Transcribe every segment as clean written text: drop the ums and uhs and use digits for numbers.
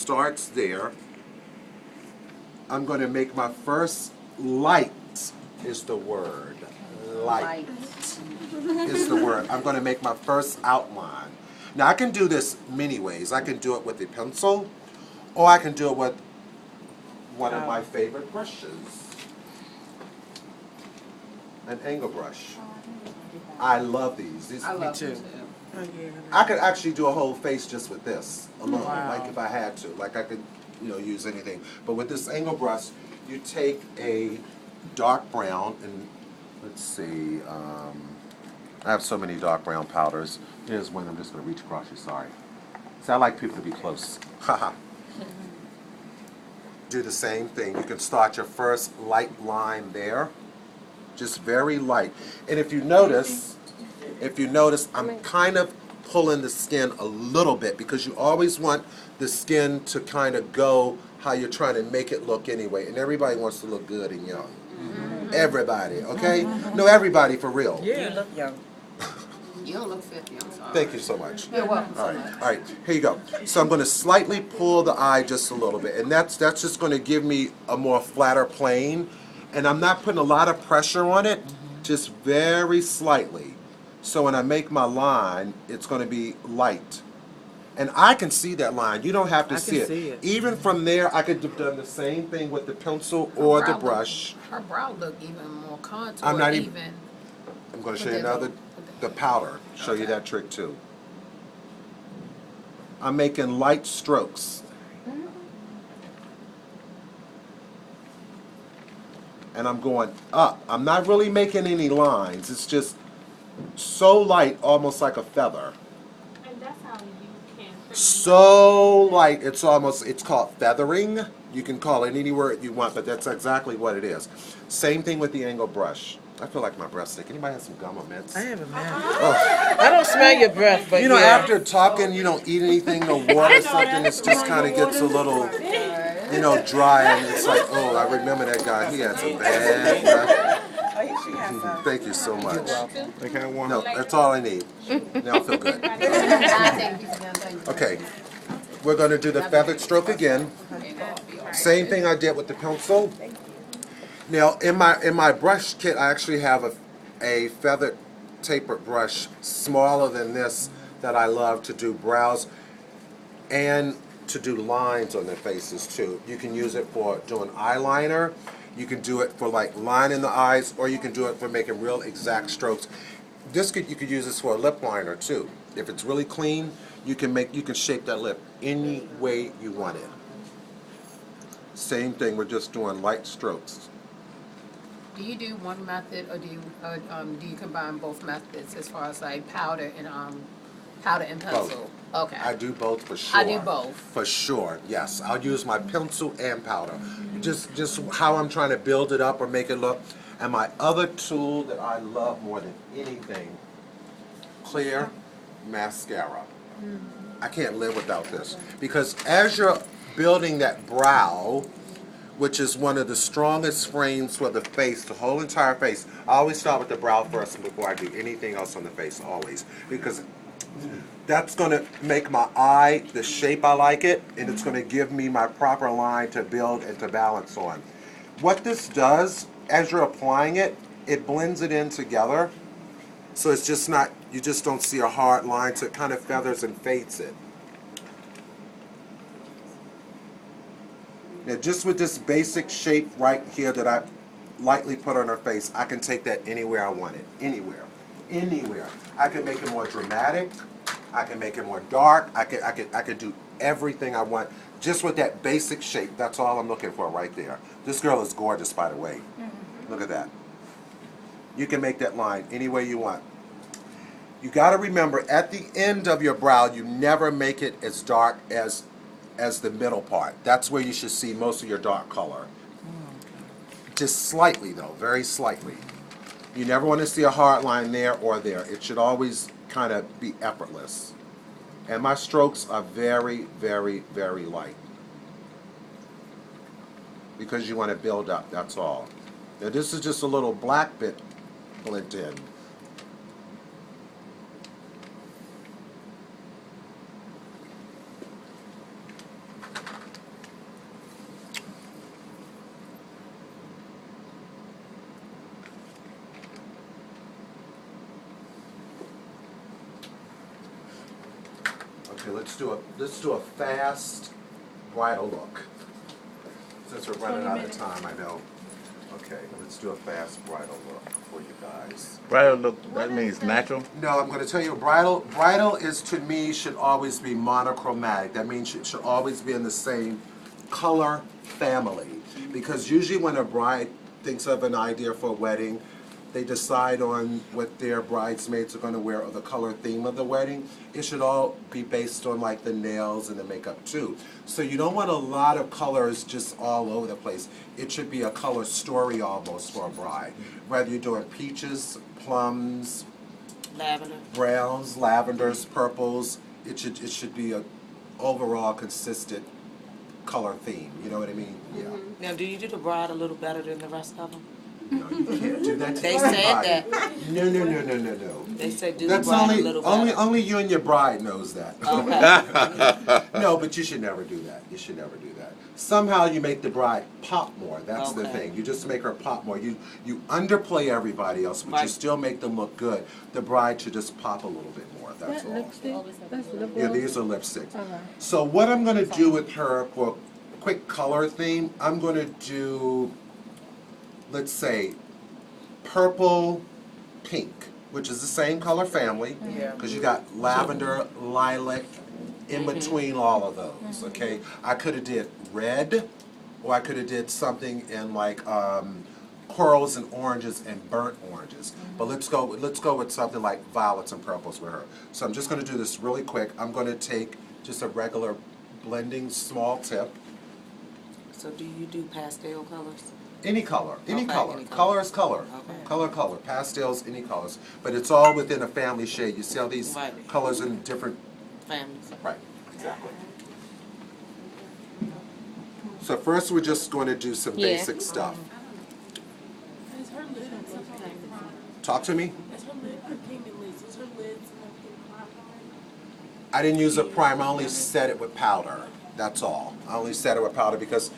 starts there. I'm going to make my first light is the word. Light is the word. I'm going to make my first outline. Now I can do this many ways. I can do it with a pencil, or I can do it with one of my favorite brushes, an angle brush. I love these. I love too. them I could actually do a whole face just with this alone, like if I had to. Like I could, use anything. But with this angle brush, you take a dark brown, and let's see, I have so many dark brown powders. Here's one. I'm just going to reach across you. Sorry. See, I like people to be close. Haha. Do the same thing. You can start your first light line there, just very light. And if you notice, I'm kind of pulling the skin a little bit because you always want the skin to kind of go how you're trying to make it look anyway. And everybody wants to look good and young. Everybody, okay? No, everybody for real. Yeah. You look young. You don't look 50, I'm sorry. Thank you so much. You're welcome All so right, much. all right, here you go. So I'm going to slightly pull the eye just a little bit, and that's just going to give me a more flatter plane. And I'm not putting a lot of pressure on it, just very slightly. So when I make my line, it's going to be light. And I can see that line. You don't have to see it. Even from there, I could have done the same thing with the pencil or the brush. Her brow look even more contoured. I'm not even. I'm going to show you the powder. Show you that trick too. I'm making light strokes. And I'm going up. I'm not really making any lines. It's just so light, almost like a feather. And that's how you can. So light, it's called feathering. You can call it any word you want, but that's exactly what it is. Same thing with the angle brush. I feel like my breath stink. Anybody have some gum or mints? I have a man. Oh. I don't smell your breath, but After talking, you don't eat anything, no water, something, it just kind of gets a little, dry, and it's like, oh, I remember that guy. He had some bad breath. Thank you so much. No, that's all I need. Now I feel good. Okay, we're going to do the feathered stroke again. Same thing I did with the pencil. Now, in my brush kit, I actually have a feathered tapered brush smaller than this that I love to do brows and to do lines on their faces too. You can use it for doing eyeliner. You can do it for like lining the eyes, or you can do it for making real exact strokes. You could use this for a lip liner too. If it's really clean, you can shape that lip any way you want it. Same thing. We're just doing light strokes. Do you do one method, or do you combine both methods as far as like powder and pencil? Both. Okay. I do both for sure. I do both. For sure, yes. I'll use my pencil and powder. Just how I'm trying to build it up or make it look. And my other tool that I love more than anything, clear mascara. I can't live without this. Because as you're building that brow, which is one of the strongest frames for the face, the whole entire face. I always start with the brow first before I do anything else on the face, always. Because that's going to make my eye the shape I like it, and it's going to give me my proper line to build and to balance on. What this does, as you're applying it, it blends it in together. So it's just not, you just don't see a hard line, so it kind of feathers and fades it. Now, just with this basic shape right here that I lightly put on her face, I can take that anywhere I want it. Anywhere. Anywhere. I can make it more dramatic. I can make it more dark. I could do everything I want just with that basic shape. That's all I'm looking for right there. This girl is gorgeous, by the way. Look at that. You can make that line any way you want. You got to remember, at the end of your brow, you never make it as dark as the middle part. That's where you should see most of your dark color. Just slightly though, very slightly. You never want to see a hard line there or there. It should always kind of be effortless. And my strokes are very, very, very light. Because you want to build up, that's all. Now this is just a little black bit blend in. let's do a fast bridal look. Since we're running out of time, I know. Okay, let's do a fast bridal look for you guys. Bridal look, that means natural? No, I'm going to tell you, bridal is, to me, should always be monochromatic. That means it should always be in the same color family. Because usually when a bride thinks of an idea for a wedding, they decide on what their bridesmaids are going to wear or the color theme of the wedding. It should all be based on like the nails and the makeup too. So you don't want a lot of colors just all over the place. It should be a color story almost for a bride. Whether you're doing peaches, plums, Lavender. browns, lavenders, purples, it should be a overall consistent color theme. You know what I mean? Yeah. Now, do you do the bride a little better than the rest of them? No, you can't do that to They said everybody. that. No. They said do That's the bride only a little better. only you and your bride knows that. Okay. No, but you should never do that. You should never do that. Somehow you make the bride pop more. That's the Okay. thing. You just make her pop more. You underplay everybody else, but you Right. still make them look good. The bride should just pop a little bit more. That's all. That's lip Yeah, gloss? these are lipsticks. Okay. So what I'm going to do with her for a quick color theme, I'm going to do, let's say, purple, pink, which is the same color family. Yeah. Because you got lavender, lilac, in between all of those, okay? I could have did red, or I could have did something in like corals and oranges and burnt oranges. But let's go with something like violets and purples with her. So I'm just going to do this really quick. I'm going to take just a regular blending small tip. So do you do pastel colors? Any color, any Okay, color. any color. Color is color. Okay. Color. Pastels, any colors. But it's all within a family shade. You see how these Right. colors in different, Families. right, exactly. So first we're just going to do some Yeah. basic stuff. Is her lid on something? Talk to me. Is her lid, her payment list, is her lid something proper? I didn't use a primer, I only set it with powder. That's all. I only set it with powder because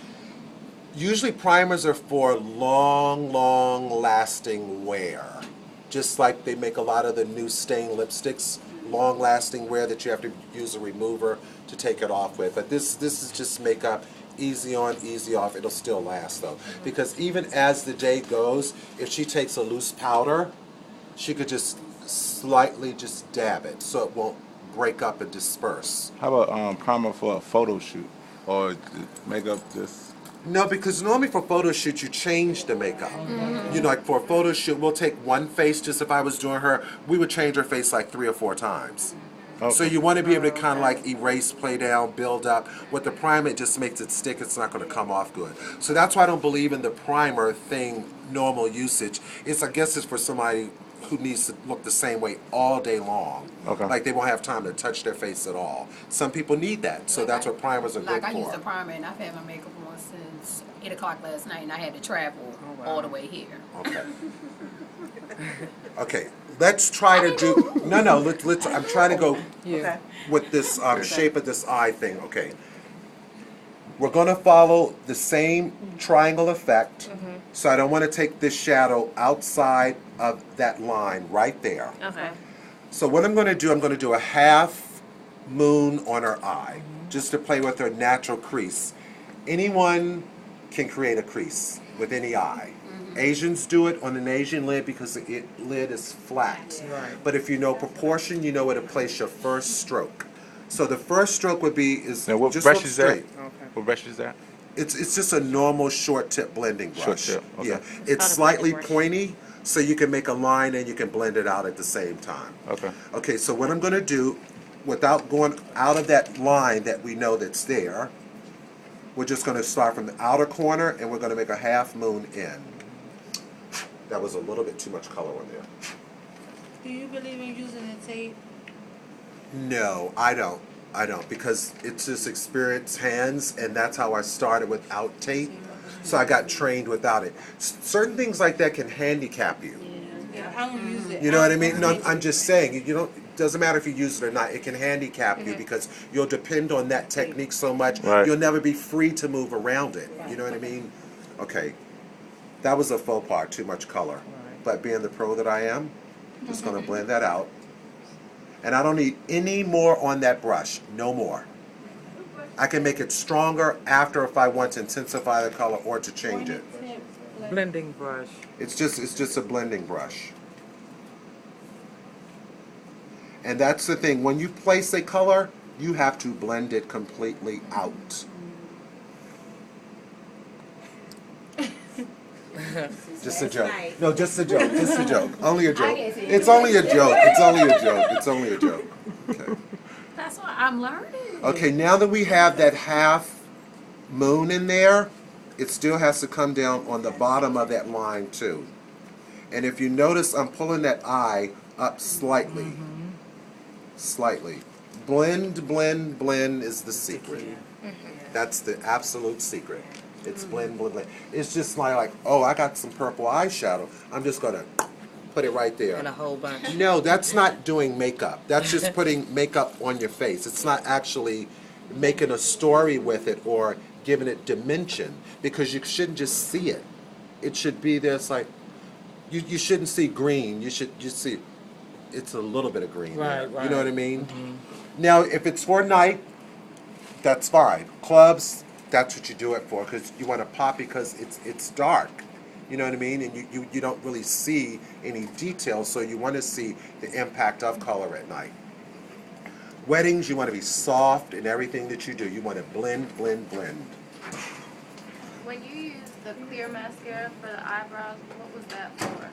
usually primers are for long lasting wear. Just like they make a lot of the new stain lipsticks, long lasting wear that you have to use a remover to take it off with. But this is just makeup, easy on, easy off. It'll still last though. Because even as the day goes, if she takes a loose powder, she could just slightly just dab it so it won't break up and disperse. How about primer for a photo shoot? Or the makeup just... No, because normally for photo shoot you change the makeup. You know, like for a photo shoot, we'll take one face. Just if I was doing her, we would change her face like 3 or 4 times. Okay. So you want to be able to kind of like erase, play down, build up. With the primer, it just makes it stick. It's not going to come off good. So that's why I don't believe in the primer thing. Normal usage. I guess it's for somebody who needs to look the same way all day long. Okay. Like they won't have time to touch their face at all. Some people need that. So that's what primers are good Like for. I used a primer and I've had my makeup on since 8 o'clock last night and I had to travel all the way here. Okay. Okay. Let's try to do. No. Let's. I'm trying to go Yeah. with this shape of this eye thing. Okay. We're going to follow the same triangle effect. So I don't want to take this shadow outside of that line right there. Okay. So what I'm going to do a half moon on her eye, just to play with her natural crease. Anyone can create a crease with any eye. Asians do it on an Asian lid because the lid is flat. Right. But if you know proportion, you know where to place your first stroke. So the first stroke would be Now what just brush look is that? straight. What brush is that? It's just a normal short tip blending brush. Short tip, okay. Yeah, it's not a slightly blending brush. pointy, so you can make a line and you can blend it out at the same time. Okay. Okay, so what I'm going to do, without going out of that line that we know that's there, we're just going to start from the outer corner and we're going to make a half moon in. That was a little bit too much color on there. Do you believe in using a tape? No, I don't. Because it's just experienced hands, and that's how I started without tape. So I got trained without it. Certain things like that can handicap you. Yeah, I don't use it. You know what I mean? No, I'm just saying, you don't. Doesn't matter if you use it or not. It can handicap you because you'll depend on that technique so much. Right. You'll never be free to move around it. You know what I mean? Okay, that was a faux pas. Too much color. But being the pro that I am, just gonna blend that out. And I don't need any more on that brush, no more. I can make it stronger after if I want to intensify the color or to change it. Blending brush. It's just a blending brush. And that's the thing, when you place a color, you have to blend it completely out. Just a joke. No, just a joke. Just a joke. Only a joke. It's only a joke. It's only a joke. It's only a joke. Okay. That's what I'm learning. Okay, now that we have that half moon in there, it still has to come down on the bottom of that line too. And if you notice, I'm pulling that eye up slightly. Slightly. Blend, blend, blend is the secret. That's the absolute secret. It's blend, blend, blend. It's just like, oh, I got some purple eyeshadow. I'm just going to put it right there. And a whole bunch. No, that's not doing makeup. That's just putting makeup on your face. It's not actually making a story with it or giving it dimension, because you shouldn't just see it. It should be there. It's like, you shouldn't see green. You should just see, it's a little bit of green there. Right, You know what I right. mean? Now, if it's for night, that's fine. Clubs, that's what you do it for, because you want to pop because it's dark. You know what I mean? And you don't really see any details, so you want to see the impact of color at night. Weddings, you want to be soft in everything that you do. You want to blend, blend, blend. When you use the clear mascara for the eyebrows, what was that for?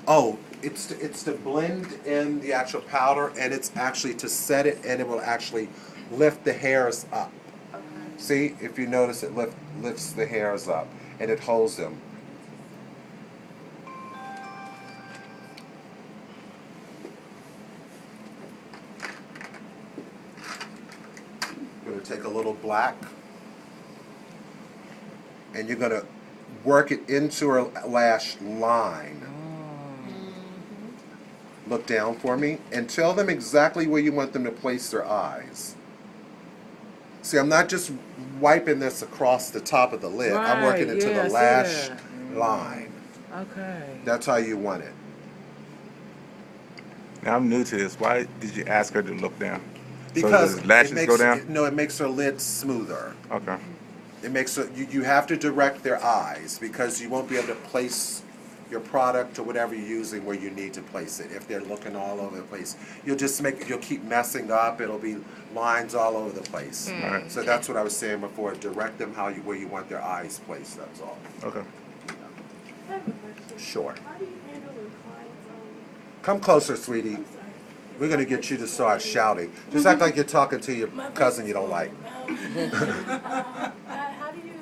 Oh, it's to blend in the actual powder, and it's actually to set it, and it will actually lift the hairs up. Okay. See, if you notice, it lifts the hairs up, and it holds them. You're going to take a little black, and you're going to work it into her lash line. Look down for me and tell them exactly where you want them to place their eyes. See, I'm not just wiping this across the top of the lid. I'm working Right, into yeah, I the see lash that. line. Okay. That's how you want it. Now I'm new to this. Why did you ask her to look down? Because so does lashes it makes, go down? No, it makes her lid smoother. Okay. It makes her, you have to direct their eyes, because you won't be able to place your product or whatever you're using where you need to place it. If they're looking all over the place, you'll keep messing up. It'll be lines all over the place. Right. So that's what I was saying before. Direct them where you want their eyes placed. That's all. Okay. I have a question. Sure. How do you handle when clients, Come closer, sweetie. I'm sorry. We're gonna get you to start shouting. Just act like you're talking to your cousin you don't like. How do you,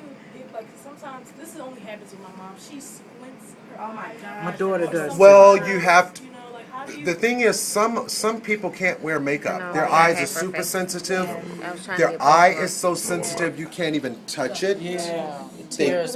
like, sometimes, this only happens with my mom, she squints her eyes. My daughter does. Well, you have to. You know, like, how do you? The thing is, some people can't wear makeup. No, Their I eyes can't are super perfect. sensitive. I was trying to Their get eye both is so sensitive you can't even touch it. Yeah. It They- tears